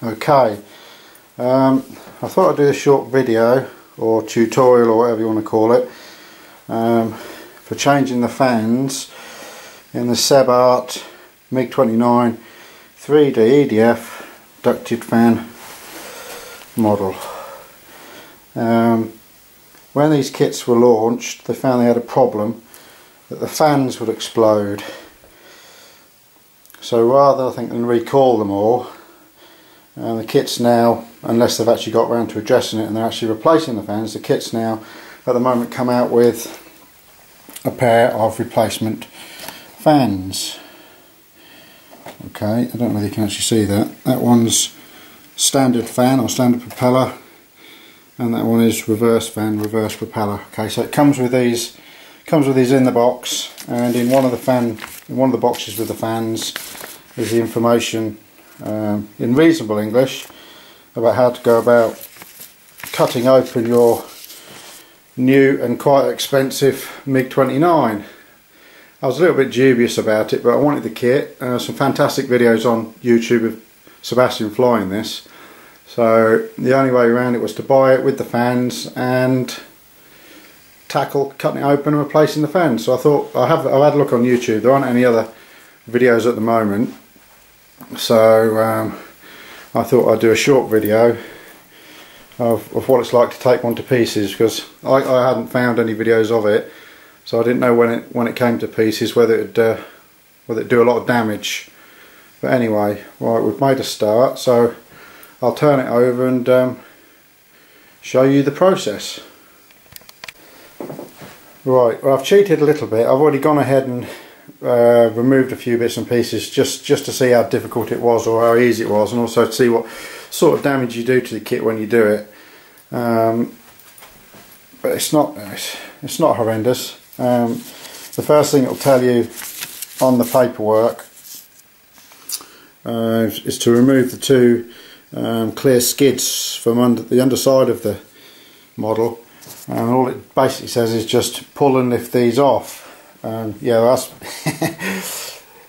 Okay, I thought I'd do a short video or tutorial or whatever you want to call it for changing the fans in the SebArt Mig 29 3D EDF ducted fan model. When these kits were launched, they found they had a problem that the fans would explode. So rather, I think, than recall them all, the kits now, unless they've actually got around to addressing it and they're actually replacing the fans, the kits now at the moment come out with a pair of replacement fans. Okay, I don't know whether you can actually see that. That one's standard fan or standard propeller, and that one is reverse fan, reverse propeller. Okay, so it comes with these in the box, and in one of the boxes with the fans is the information in reasonable English about how to go about cutting open your new and quite expensive Mig 29. I was a little bit dubious about it, but I wanted the kit. Some fantastic videos on YouTube of Sebastian flying this, so the only way around it was to buy it with the fans and tackle cutting it open and replacing the fans. So I thought, I've had a look on YouTube, there aren't any other videos at the moment, so I thought I'd do a short video of what it's like to take one to pieces, because I hadn't found any videos of it, so I didn't know when it came to pieces whether it'd do a lot of damage. But anyway, right, we've made a start, so I'll turn it over and show you the process. Right, well, I've cheated a little bit. I've already gone ahead and removed a few bits and pieces just to see how difficult it was or how easy it was, and also to see what sort of damage you do to the kit when you do it. But it's not horrendous. The first thing it'll tell you on the paperwork is to remove the two clear skids from the underside of the model, and all it basically says is just pull and lift these off. Yeah,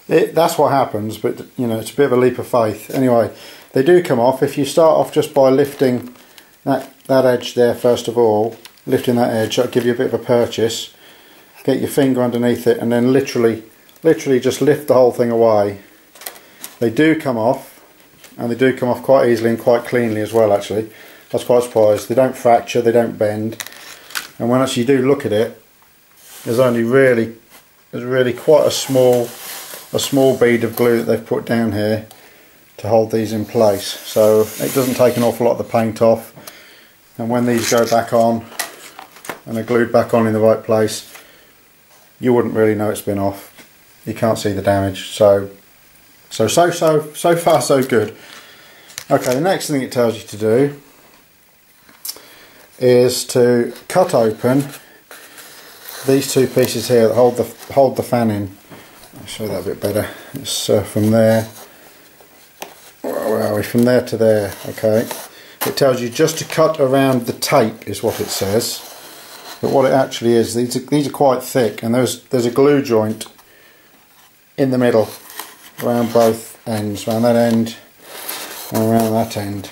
that's what happens, but you know, it's a bit of a leap of faith. Anyway, they do come off if you start off just by lifting that edge there first of all, lifting that edge. That'll give you a bit of a purchase. Get your finger underneath it and then literally just lift the whole thing away. They do come off, and they do come off quite easily and quite cleanly as well, actually. I was quite surprised. They don't fracture, they don't bend, and when actually you do look at it, there's really quite a small bead of glue that they've put down here to hold these in place, so it doesn't take an awful lot of the paint off, and when these go back on and are glued back on in the right place, you wouldn't really know it's been off. You can't see the damage, so far so good. Okay, the next thing it tells you to do is to cut open these two pieces here that hold the fan in. I'll show that a bit better. It's from there. Where are we? From there to there. Okay. It tells you just to cut around the tape, is what it says. But what it actually is, these are quite thick, and there's a glue joint in the middle, around both ends, around that end and around that end.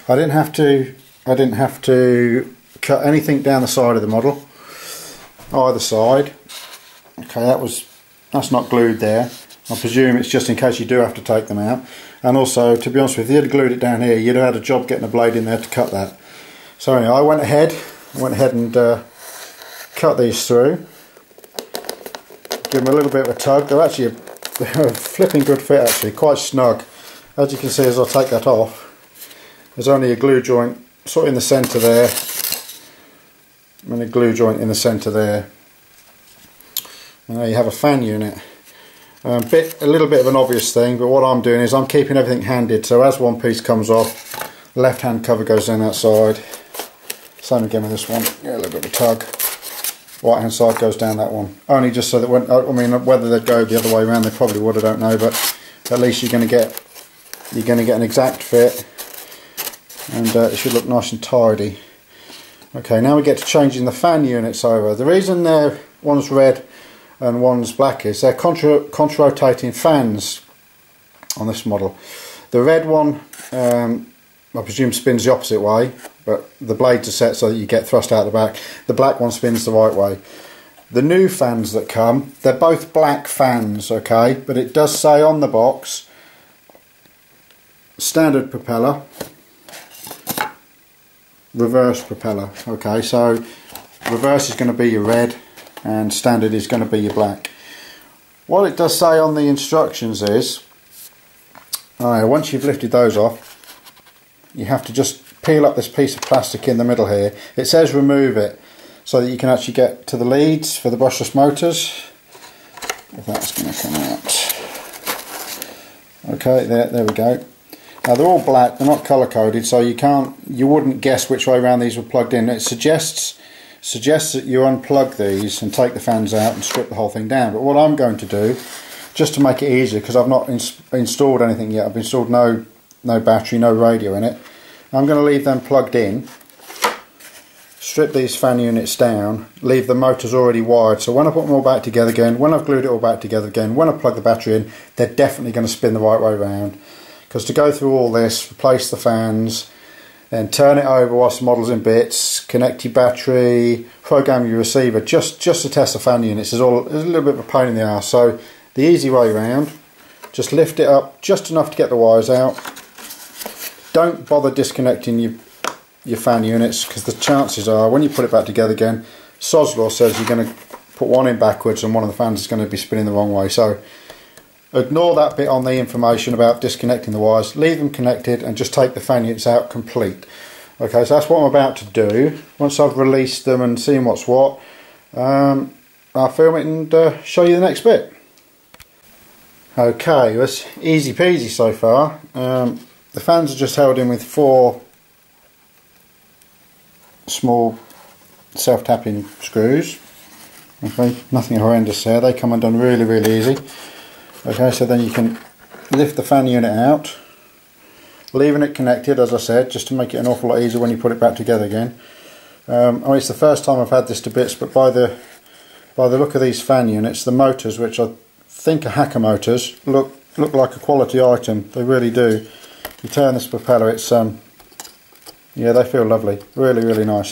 I didn't have to cut anything down the side of the model, either side. Okay, that's not glued there. I presume it's just in case you do have to take them out. And also, to be honest with you, if you'd glued it down here, you'd have had a job getting a blade in there to cut that. So anyway, I went ahead and cut these through. Give them a little bit of a tug. They're actually a flipping good fit, actually, quite snug. As you can see, as I take that off, there's only a glue joint sort of in the centre there, and a glue joint in the centre there. And there you have a fan unit. A little bit of an obvious thing, but what I'm doing is I'm keeping everything handed, so as one piece comes off, the left hand cover goes down that side. Same again with this one, yeah, a little bit of a tug. Right hand side goes down that one. Only just so that when, I mean, whether they'd go the other way around, they probably would, I don't know, but at least you're going to get an exact fit, and it should look nice and tidy. Okay, now we get to changing the fan units over. The reason one's red and one's black is they're contra-rotating fans on this model. The red one I presume spins the opposite way, but the blades are set so that you get thrust out the back. The black one spins the right way. The new fans that come, they're both black fans, okay, but it does say on the box standard propeller, reverse propeller. Okay, so reverse is going to be your red and standard is going to be your black. What it does say on the instructions is, once you've lifted those off, you have to just peel up this piece of plastic in the middle here. It says remove it so that you can actually get to the leads for the brushless motors. If that's going to come out. Okay, there we go. Now they're all black, they're not colour coded, so you wouldn't guess which way around these were plugged in. It suggests that you unplug these and take the fans out and strip the whole thing down. But what I'm going to do, just to make it easier, because I've not installed anything yet, I've installed no battery, no radio in it, I'm going to leave them plugged in, strip these fan units down, leave the motors already wired, so when I put them all back together again, when I've glued it all back together again, when I plug the battery in, they're definitely going to spin the right way around. Because to go through all this, replace the fans, then turn it over whilst the model's in bits, connect your battery, program your receiver, just to test the fan units is a little bit of a pain in the arse. So the easy way around, just lift it up just enough to get the wires out. Don't bother disconnecting your fan units, because the chances are when you put it back together again, Sod's Law says you're going to put one in backwards and one of the fans is going to be spinning the wrong way. So ignore that bit on the information about disconnecting the wires, leave them connected and just take the fan units out complete. Okay, so that's what I'm about to do. Once I've released them and seen what's what, I'll film it and show you the next bit. Okay, that's easy peasy so far. The fans are just held in with 4 small self-tapping screws. Okay, nothing horrendous there, they come undone really, really easy. Okay, so then you can lift the fan unit out, leaving it connected, as I said, just to make it an awful lot easier when you put it back together again. It's the first time I've had this to bits, but by the look of these fan units, the motors, which I think are Hacker motors, look like a quality item. They really do. You turn this propeller, it's yeah, they feel lovely, really, really nice.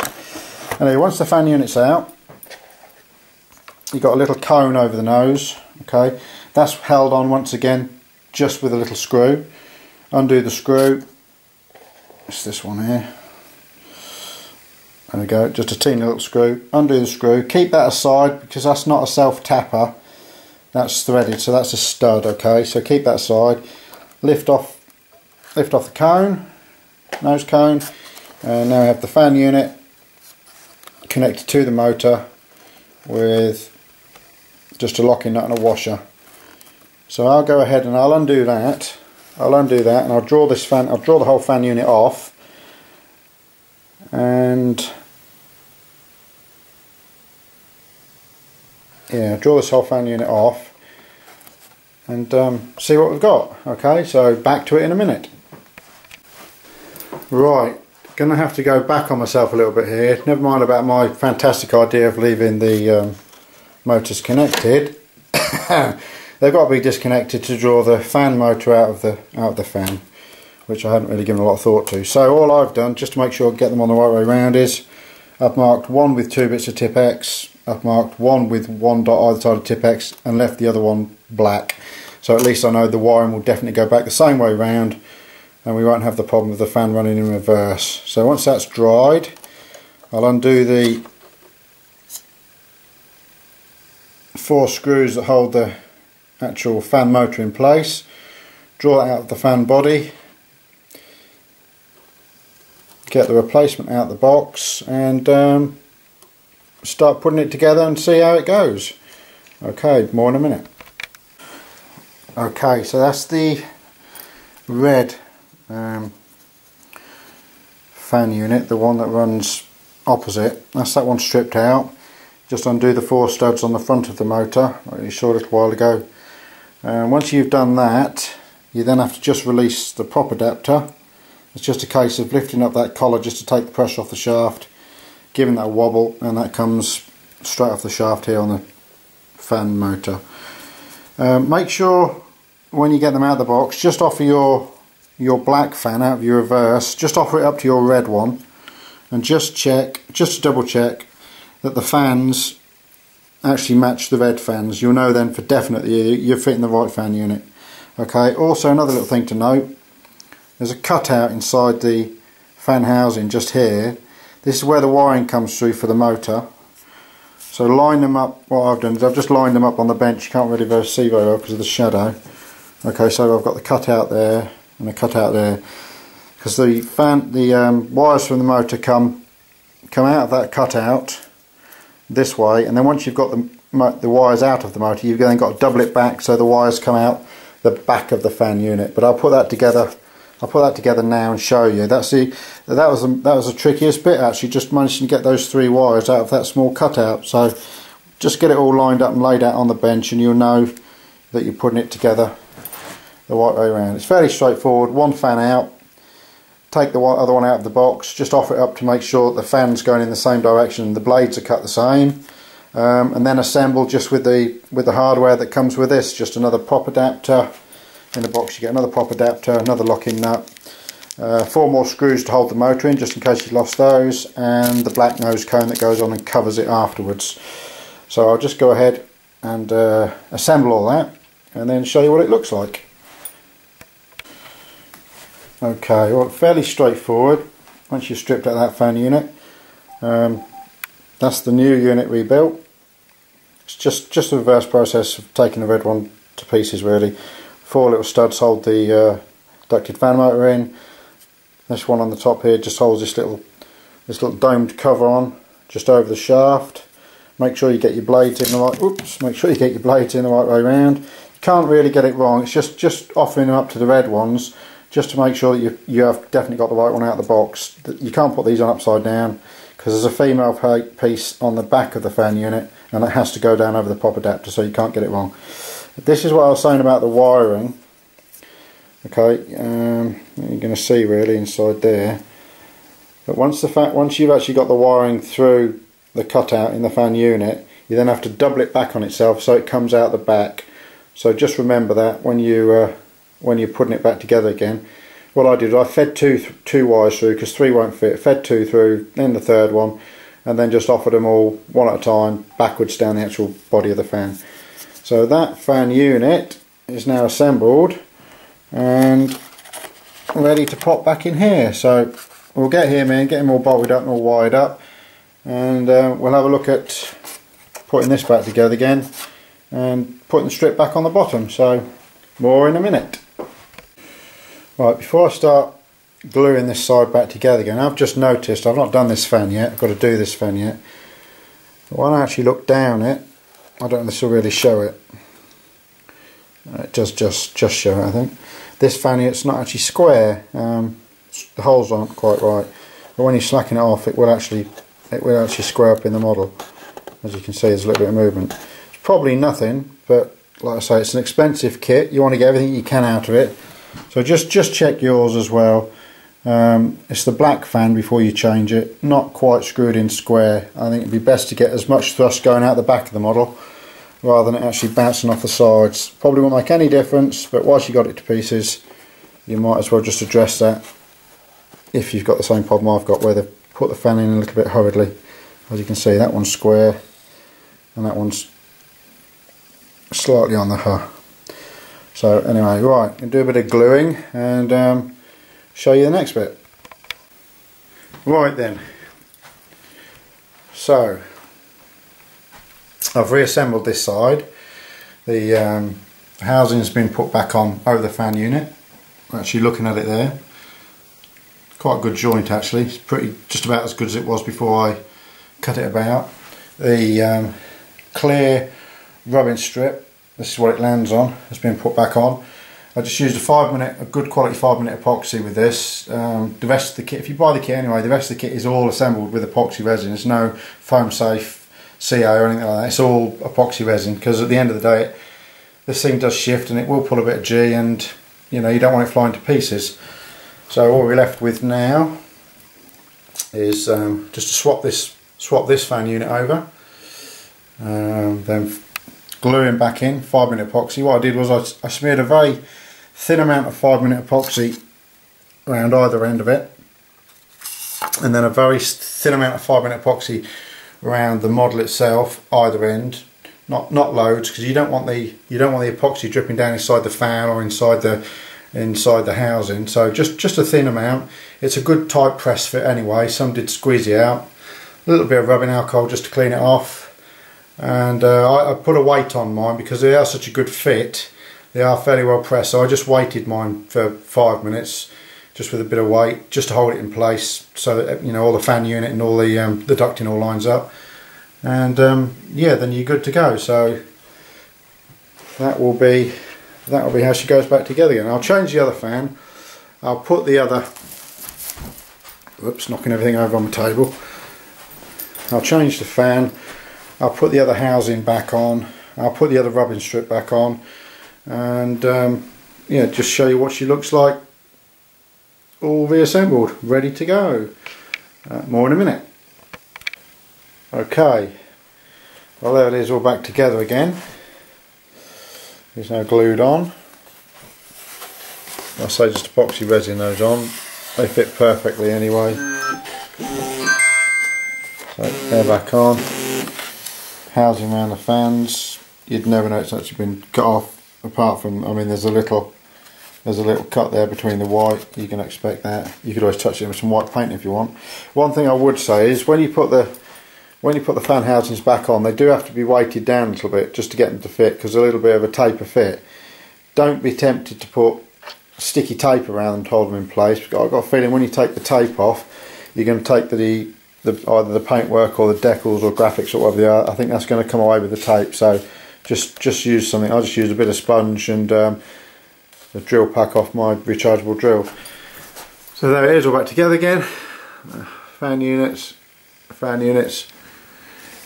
Anyway, once the fan unit's out, you've got a little cone over the nose. Okay, that's held on once again just with a little screw. Undo the screw. It's this one here. There we go, just a teeny little screw. Undo the screw. Keep that aside because that's not a self-tapper. That's threaded, so that's a stud. Okay, so keep that aside. Lift off the cone, nose cone, and now we have the fan unit connected to the motor with just a locking nut and a washer. So I'll go ahead and I'll undo that. And I'll draw this fan. I'll draw the whole fan unit off, and yeah, draw this whole fan unit off, and see what we've got. Okay, so back to it in a minute. Right, gonna have to go back on myself a little bit here. Never mind about my fantastic idea of leaving the motors connected. They've got to be disconnected to draw the fan motor out of the fan, which I hadn't really given a lot of thought to. So all I've done, just to make sure I get them on the right way around, is I've marked one with 2 bits of tip X, I've marked one with 1 dot either side of tip X, and left the other one black. So at least I know the wiring will definitely go back the same way around, and we won't have the problem of the fan running in reverse. So once that's dried, I'll undo the 4 screws that hold the actual fan motor in place, draw it out of the fan body, get the replacement out of the box, and start putting it together and see how it goes. Okay, more in a minute. Okay, so that's the red fan unit, the one that runs opposite. That's that one stripped out. Just undo the 4 studs on the front of the motor, like you saw a little while ago. Once you've done that, you then have to just release the prop adapter. It's just a case of lifting up that collar just to take the pressure off the shaft, giving that a wobble, and that comes straight off the shaft here on the fan motor. Make sure when you get them out of the box, just offer your your black fan out of your reverse, just offer it up to your red one and just check, just to double check that the fans actually match the red fans. You'll know then for definite you're fitting the right fan unit. Okay, also another little thing to note, there's a cutout inside the fan housing just here. This is where the wiring comes through for the motor. So line them up. What I've done is I've just lined them up on the bench. You can't really see very well because of the shadow. Okay, so I've got the cutout there and a cutout there, because the wires from the motor come out of that cutout this way, and then once you've got the wires out of the motor, you've then got to double it back so the wires come out the back of the fan unit. But I'll put that together. I'll put that together now and show you. That was the trickiest bit, actually, just managing to get those 3 wires out of that small cutout. So just get it all lined up and laid out on the bench, and you'll know that you're putting it together the right way around. It's fairly straightforward. One fan out, take the other one out of the box, just offer it up to make sure that the fan's going in the same direction, the blades are cut the same, and then assemble just with the hardware that comes with this. Just another pop adapter. In the box you get another pop adapter, another locking nut, 4 more screws to hold the motor in just in case you lost those, and the black nose cone that goes on and covers it afterwards. So I'll just go ahead and assemble all that and then show you what it looks like. Okay, well, fairly straightforward once you've stripped out that fan unit. That's the new unit we built. It's just a reverse process of taking the red one to pieces, really. 4 little studs hold the ducted fan motor in. This one on the top here just holds this little domed cover on just over the shaft. Make sure you get your blades in the right. Make sure you get your blades in the right way around. You can't really get it wrong. It's just offering them up to the red ones, just to make sure that you have definitely got the right one out of the box. You can't put these on upside down because there's a female piece on the back of the fan unit, and it has to go down over the pop adapter, so you can't get it wrong. This is what I was saying about the wiring. Okay, you're going to see really inside there. But once you've actually got the wiring through the cutout in the fan unit, you then have to double it back on itself so it comes out the back. So just remember that when you're putting it back together again. What I did, I fed two wires through because 3 won't fit. Fed 2 through, then the 3rd one, and then just offered them all one at a time backwards down the actual body of the fan. So that fan unit is now assembled and ready to pop back in here. So we'll get him in, get him all bolted up and all wired up, and we'll have a look at putting this back together again and putting the strip back on the bottom. So more in a minute. Right, before I start gluing this side back together again, I've just noticed I've not done this fan yet. I've got to do this fan yet. But when I actually look down it, I don't know if this will really show it. It does just show it, I think. This fan here, it's not actually square. The holes aren't quite right. But when you slacken it off, it will actually square up in the model. As you can see, there's a little bit of movement. It's probably nothing, but like I say, it's an expensive kit. You want to get everything you can out of it. So just check yours as well. It's the black fan before you change it, not quite screwed in square. I think it'd be best to get as much thrust going out the back of the model rather than it actually bouncing off the sides. Probably won't make any difference, but whilst you got it to pieces, you might as well just address that if you've got the same problem I've got, where they've put the fan in a little bit hurriedly. As you can see, that one's square and that one's slightly on the huh. So anyway, right, I'm going to do a bit of gluing and show you the next bit. Right then, so I've reassembled this side. The housing has been put back on over the fan unit. I'm actually looking at it there. Quite a good joint actually. It's just about as good as it was before I cut it about. The clear rubbing strip, this is what it lands on, has been put back on. I just used a good quality 5-minute epoxy with this. The rest of the kit, if you buy the kit anyway, the rest of the kit is all assembled with epoxy resin. There's no foam safe CO or anything like that. It's all epoxy resin, because at the end of the day this thing does shift and it will pull a bit of G, and you know, you don't want it flying to pieces. So all we're left with now is just to swap this fan unit over, then gluing back in 5-minute epoxy. What I did was I smeared a very thin amount of 5-minute epoxy around either end of it, and then a very thin amount of 5-minute epoxy around the model itself, either end. Not loads, because you don't want the epoxy dripping down inside the fan or inside the housing. So just a thin amount. It's a good tight press fit anyway. Some did squeezy out. A little bit of rubbing alcohol just to clean it off. And I put a weight on mine because they are such a good fit. They are fairly well pressed, so I just weighted mine for 5 minutes, just with a bit of weight, just to hold it in place, so that, you know, all the fan unit and all the ducting all lines up. And yeah, then you're good to go. So that will be how she goes back together again. I'll change the other fan. I'll put the other. Whoops, knocking everything over on the table. I'll change the fan. I'll put the other housing back on. I'll put the other rubbing strip back on, and yeah, just show you what she looks like, all reassembled, ready to go. More in a minute. Okay, well, there it is, all back together again. It's now glued on. I say just epoxy resin those on. They fit perfectly anyway. So they're back on. Housing around the fans. You'd never know it's actually been cut off, apart from, I mean, there's a little cut there between the white. You can expect that. You could always touch it with some white paint if you want. One thing I would say is when you put the fan housings back on, they do have to be weighted down a little bit just to get them to fit, because a little bit of a taper fit. Don't be tempted to put sticky tape around them to hold them in place. I've got a feeling when you take the tape off, you're going to take either the paintwork or the decals or graphics or whatever they are. I think that's going to come away with the tape. So just use something. I just use a bit of sponge and the drill pack off my rechargeable drill. So there it is, all back together again. Fan units.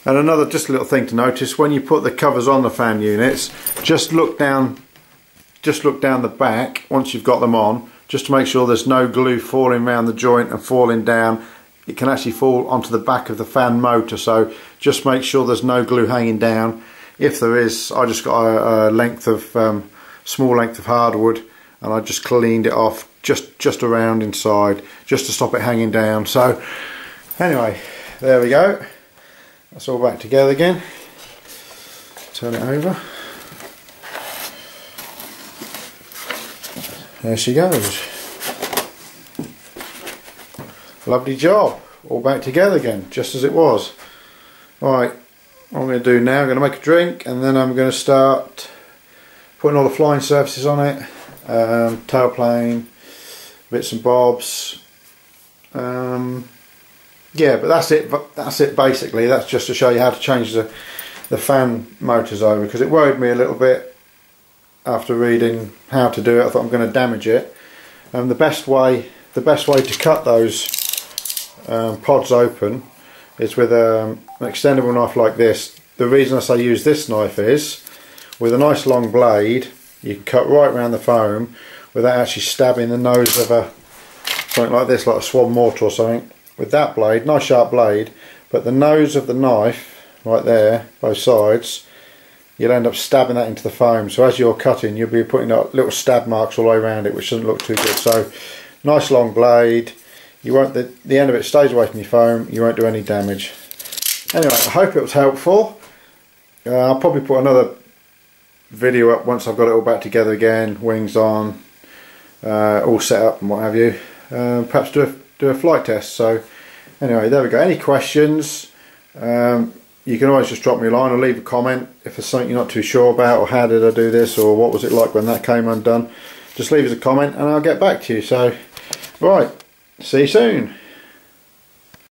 And another just a little thing to notice, when you put the covers on the fan units, just look down the back once you've got them on, just to make sure there's no glue falling around the joint and falling down. It can actually fall onto the back of the fan motor, so just make sure there's no glue hanging down. If there is, I just got a small length of hardwood, and I just cleaned it off just around inside, just to stop it hanging down. So anyway, there we go. That's all back together again. Turn it over. There she goes. Lovely job. All back together again, just as it was. Right, what I'm going to do now, I'm going to make a drink, and then I'm going to start putting all the flying surfaces on it. Tailplane, bits and bobs. Yeah, but that's it basically. That's just to show you how to change the fan motors over, because it worried me a little bit after reading how to do it. I thought I'm going to damage it. The best way to cut those pods open is with an extendable knife like this. The reason I say use this knife is, with a nice long blade, you can cut right around the foam without actually stabbing the nose of something like this, like a swab mortar or something. With that blade, nice sharp blade, but the nose of the knife, right there, both sides, you'll end up stabbing that into the foam. So as you're cutting, you'll be putting little stab marks all the way around it, which doesn't look too good. So nice long blade. You won't, the end of it stays away from your foam. You won't do any damage. Anyway, I hope it was helpful. I'll probably put another video up once I've got it all back together again, wings on, all set up and what have you. Perhaps do a flight test. So anyway, there we go. Any questions, you can always just drop me a line or leave a comment if there's something you're not too sure about, or how did I do this, or what was it like when that came undone. Just leave us a comment and I'll get back to you. So right, see you soon.